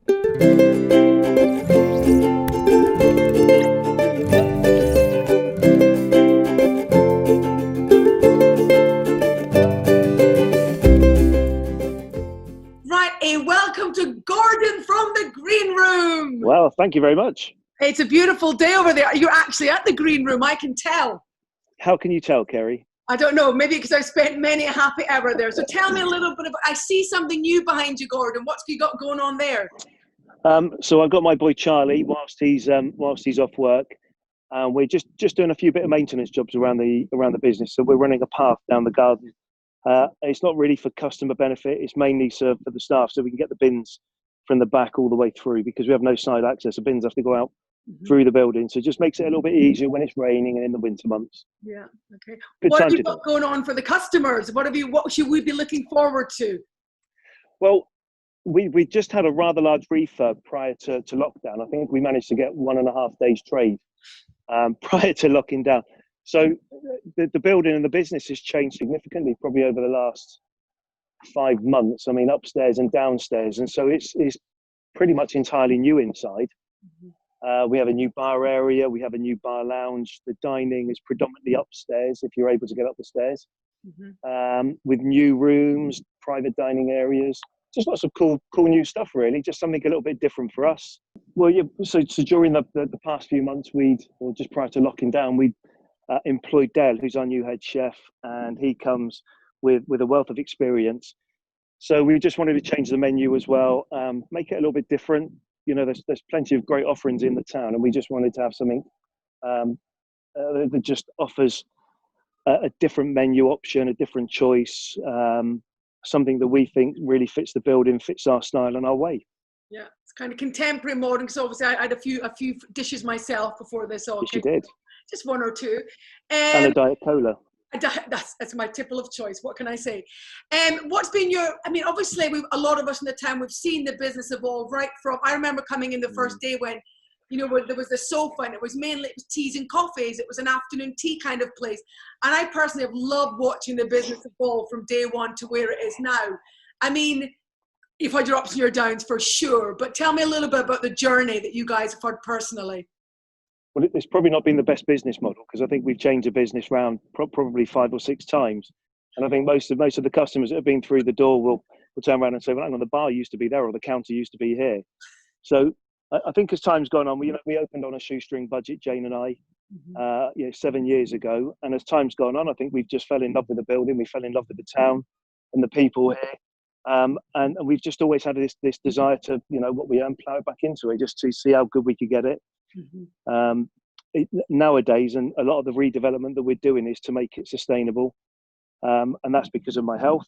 Right, welcome to Gordon from the green room. Well, thank you very much. It's a beautiful day over there. You're actually at the green room, I can tell. How can you tell, Kerry? I don't know, maybe because I've spent many a happy hour there. So tell me a little bit about, I see something new behind you, Gordon. What's you got going on there? So I've got my boy Charlie whilst he's off work. We're just doing a few bit of maintenance jobs around the business. So we're running a path down the garden. It's not really for customer benefit. It's mainly for the staff, so we can get the bins from the back all the way through, because we have no side access. The bins have to go out through the building. So it just makes it a little bit easier when it's raining and in the winter months. Yeah, okay. Good what time have you to got going on for the customers? What should we be looking forward to? Well, we just had a rather large refurb prior to lockdown. I think we managed to get 1.5 days trade prior to locking down. So the building and the business has changed significantly, probably over the last 5 months. I mean, upstairs and downstairs. And so it's pretty much entirely new inside. We have a new bar area. We have a new bar lounge. The dining is predominantly upstairs, if you're able to get up the stairs, with new rooms, private dining areas. Just lots of cool new stuff, really. Just something a little bit different for us. Well, yeah. So during the past few months, just prior to locking down, we employed Dale, who's our new head chef, and he comes with a wealth of experience. So we just wanted to change the menu as well, make it a little bit different. You know, there's plenty of great offerings in the town, and we just wanted to have something that just offers a different menu option, a different choice, something that we think really fits the building, fits our style and our way. Yeah, it's kind of contemporary modern, because obviously I had a few dishes myself before this all Yes, you did. Just one or two. And a Diet Cola. That's my tipple of choice. What can I say? What's been obviously a lot of us in the town, we've seen the business evolve right from, I remember coming in the first day when, where there was the sofa, and it was teas and coffees. It was an afternoon tea kind of place. And I personally have loved watching the business evolve from day one to where it is now. I mean, you've had your ups and your downs for sure, but tell me a little bit about the journey that you guys have had personally. Well, it's probably not been the best business model, because I think we've changed the business around probably 5 or 6 times. And I think most of the customers that have been through the door will turn around and say, well, hang on, the bar used to be there, or the counter used to be here. So I think as time's gone on, we opened on a shoestring budget, Jane and I, 7 years ago. And as time's gone on, I think we've just fell in love with the building. We fell in love with the town and the people here. And we've just always had this desire to, what we earn, plow it back into it, just to see how good we could get it. Nowadays, and a lot of the redevelopment that we're doing is to make it sustainable. And that's because of my health.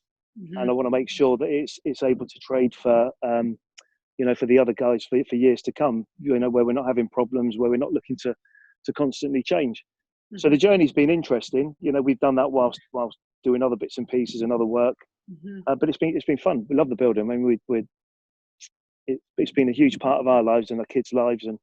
And I want to make sure that it's able to trade for, for the other guys for years to come, where we're not having problems, where we're not looking to constantly change. So the journey's been interesting. We've done that whilst doing other bits and pieces and other work. But it's been fun. We love the building. I mean, it's been a huge part of our lives and our kids' lives, and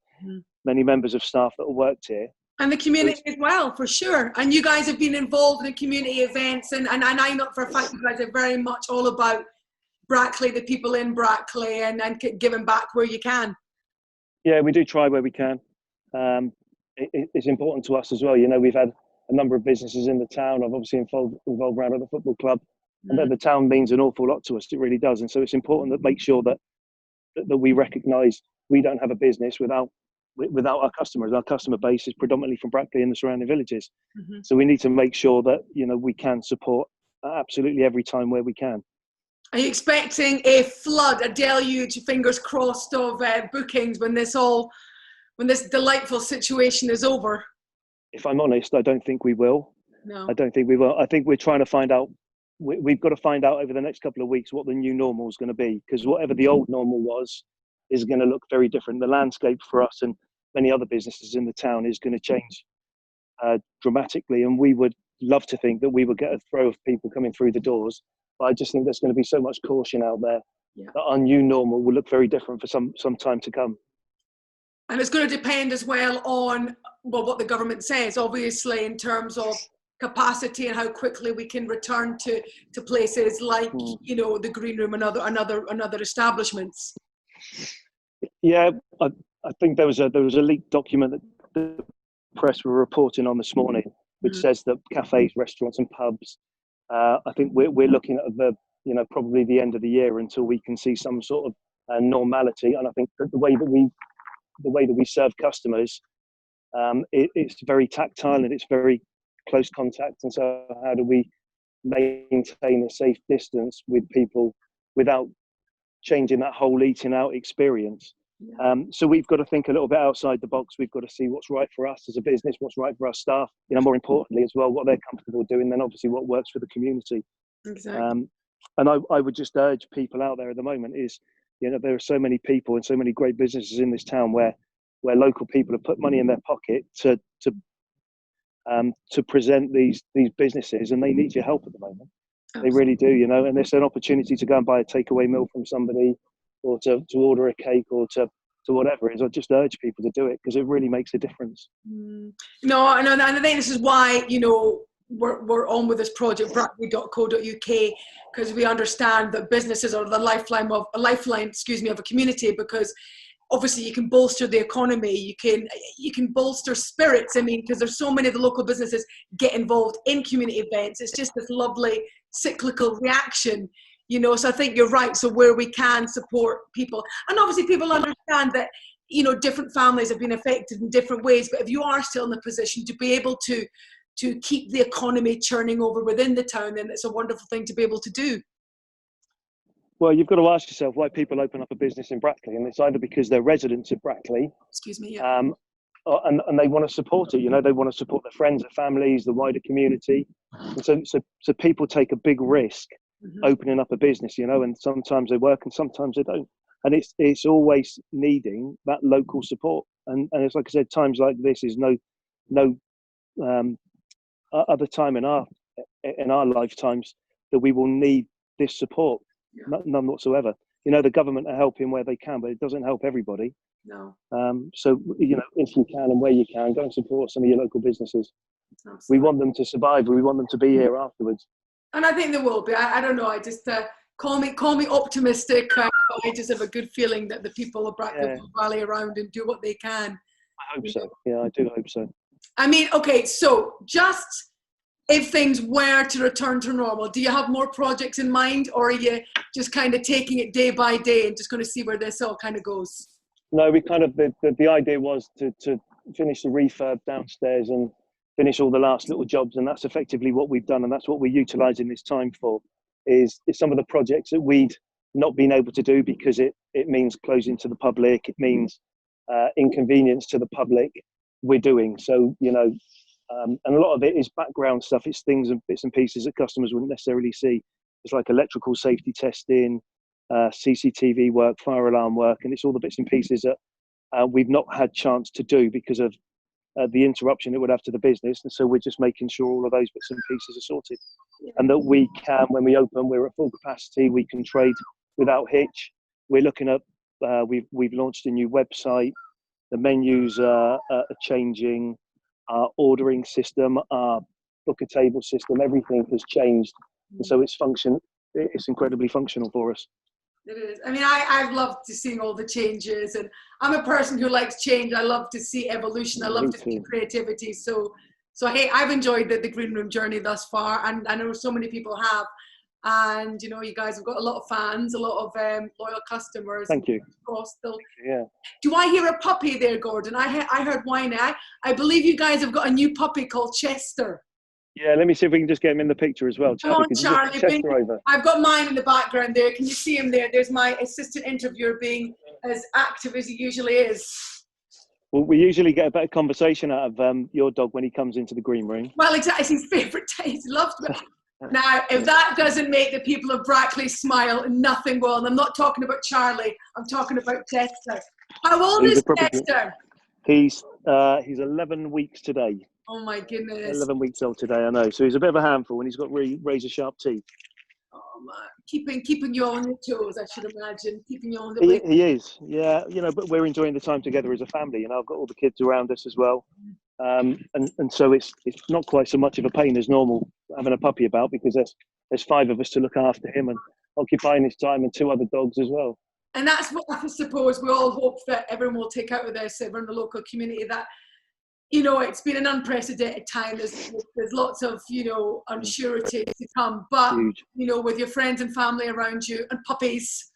many members of staff that have worked here. And the community as well, for sure. And you guys have been involved in community events, and I know for a fact you guys are very much all about Brackley, the people in Brackley, and giving back where you can. Yeah, we do try where we can. It's important to us as well. We've had a number of businesses in the town. I've obviously involved around at the football club. And the town means an awful lot to us. It really does. And so it's important that make sure that we recognise we don't have a business without our customers. Our customer base is predominantly from Brackley and the surrounding villages. So we need to make sure that, we can support absolutely every time where we can. Are you expecting a flood, a deluge, fingers crossed, of bookings when this delightful situation is over? If I'm honest, I don't think we will. No. I don't think we will. I think we're trying to find out. We've got to find out over the next couple of weeks what the new normal is going to be, because whatever the old normal was is going to look very different. The landscape for us and many other businesses in the town is going to change dramatically, and we would love to think that we would get a throw of people coming through the doors. But I just think there's going to be so much caution out there that our new normal will look very different for some time to come. And it's going to depend as well on what the government says, obviously, in terms of capacity and how quickly we can return to places like the green room and other establishments. Yeah, I, I think there was a leaked document that the press were reporting on this morning, which Mm. says that cafes, restaurants, and pubs. I think we're looking at probably the end of the year until we can see some sort of normality. And I think that the way that we serve customers, it's very tactile and it's very close contact. And so, how do we maintain a safe distance with people without changing that whole eating out experience? So we've got to think a little bit outside the box. We've got to see what's right for us as a business, what's right for our staff. More importantly as well, what they're comfortable doing. Then obviously what works for the community. Exactly. And I would just urge people out there at the moment is, there are so many people and so many great businesses in this town where local people have put money in their pocket to present these businesses, and they need your help at the moment. Absolutely. They really do, and there's an opportunity to go and buy a takeaway meal from somebody, or to order a cake, or to whatever it is. I just urge people to do it because it really makes a difference. No, and I think this is why, we're on with this project, brackley.co.uk, because we understand that businesses are the lifeline of a community, because obviously you can bolster the economy, you can bolster spirits. Because there's so many of the local businesses get involved in community events. It's just this lovely cyclical reaction, so I think you're right. So where we can support people, and obviously people understand that, different families have been affected in different ways, but if you are still in the position to be able to keep the economy churning over within the town, then it's a wonderful thing to be able to do. Well, you've got to ask yourself why people open up a business in Brackley, and it's either because they're residents of Brackley, and they want to support it. They want to support their friends, their families, the wider community, and so people take a big risk opening up a business, and sometimes they work and sometimes they don't, and it's always needing that local support, and it's like I said, times like this is no other time in our lifetimes that we will need this support. None whatsoever. The government are helping where they can, but it doesn't help everybody. No. So if you can and where you can, go and support some of your local businesses. Absolutely. We want them to survive. We want them to be here afterwards. And I think there will be. I don't know. I just call me optimistic. I just have a good feeling that the people of Brackley will rally around and do what they can. I hope so. Yeah, I do hope so. Okay. So just, if things were to return to normal, do you have more projects in mind, or are you just kind of taking it day by day and just going to see where this all kind of goes? No, we kind of, the idea was to finish the refurb downstairs and finish all the last little jobs, and that's effectively what we've done, and that's what we're utilising this time for, is some of the projects that we'd not been able to do because it means closing to the public, it means inconvenience to the public, we're doing. So, and a lot of it is background stuff. It's things and bits and pieces that customers wouldn't necessarily see. It's like electrical safety testing, CCTV work, fire alarm work, and it's all the bits and pieces that we've not had chance to do because of the interruption it would have to the business. And so we're just making sure all of those bits and pieces are sorted, and that we can, when we open, we're at full capacity, we can trade without hitch. We're looking at, we've launched a new website, the menus are changing, our ordering system, our book a table system, everything has changed. And so it's incredibly functional for us. It is. I've loved to see all the changes, and I'm a person who likes change. I love to see evolution. I love to see creativity. So hey, I've enjoyed the green room journey thus far, and I know so many people have. And you guys have got a lot of fans, a lot of loyal customers. Thank you. Yeah. Do I hear a puppy there, Gordon? I heard whining. I believe you guys have got a new puppy called Chester. Yeah, let me see if we can just get him in the picture as well. Come on, Charlie. I've got mine in the background there. Can you see him there? There's my assistant interviewer being as active as he usually is. Well, we usually get a better conversation out of your dog when he comes into the green room. Well, exactly. It's his favourite taste. Loved it. Now, if that doesn't make the people of Brackley smile, nothing will. And I'm not talking about Charlie. I'm talking about Chester. How old is Chester? He's 11 weeks today. Oh my goodness. 11 weeks old today, I know. So he's a bit of a handful, and he's got really razor sharp teeth. Oh man, keeping you on your toes, I should imagine. Keeping you on the way. He is, yeah. But we're enjoying the time together as a family. I've got all the kids around us as well. And so it's not quite so much of a pain as normal having a puppy about, because there's 5 of us to look after him and occupying his time, and 2 other dogs as well. And that's what I suppose we all hope that everyone will take out of this, everyone in the local community, that, you know, it's been an unprecedented time. There's lots of, you know, unsurety to come. But, Huge. you know, with your friends and family around you and puppies,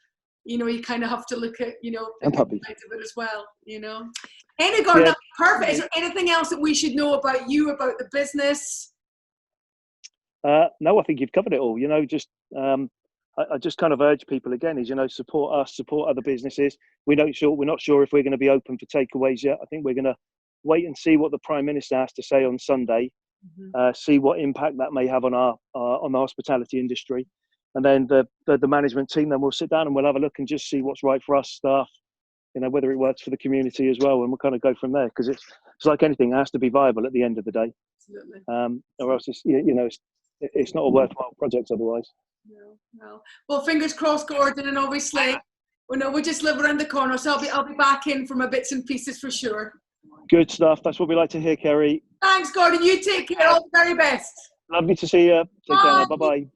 you know, you kind of have to look at, you know, the good sides of it as well, you know. Anyway, Gordon, that's perfect. Is there anything else that we should know about you, about the business? No, I think you've covered it all. You know, just I just kind of urge people again is, you know, support us, support other businesses. We're not sure if we're going to be open for takeaways yet. I think we're going to wait and see what the Prime Minister has to say on Sunday. See what impact that may have on on the hospitality industry, and then the management team. Then we'll sit down and we'll have a look and just see what's right for us, staff. You know, whether it works for the community as well, and we'll kind of go from there, because it's like anything, it has to be viable at the end of the day. Absolutely. Or else it's, you know, it's not a worthwhile project otherwise. No. Well, fingers crossed, Gordon, and obviously, we just live around the corner, so I'll be back in for my bits and pieces for sure. Good stuff. That's what we like to hear, Kerry. Thanks, Gordon. You take care. All the very best. Lovely to see you. Take care. Bye bye.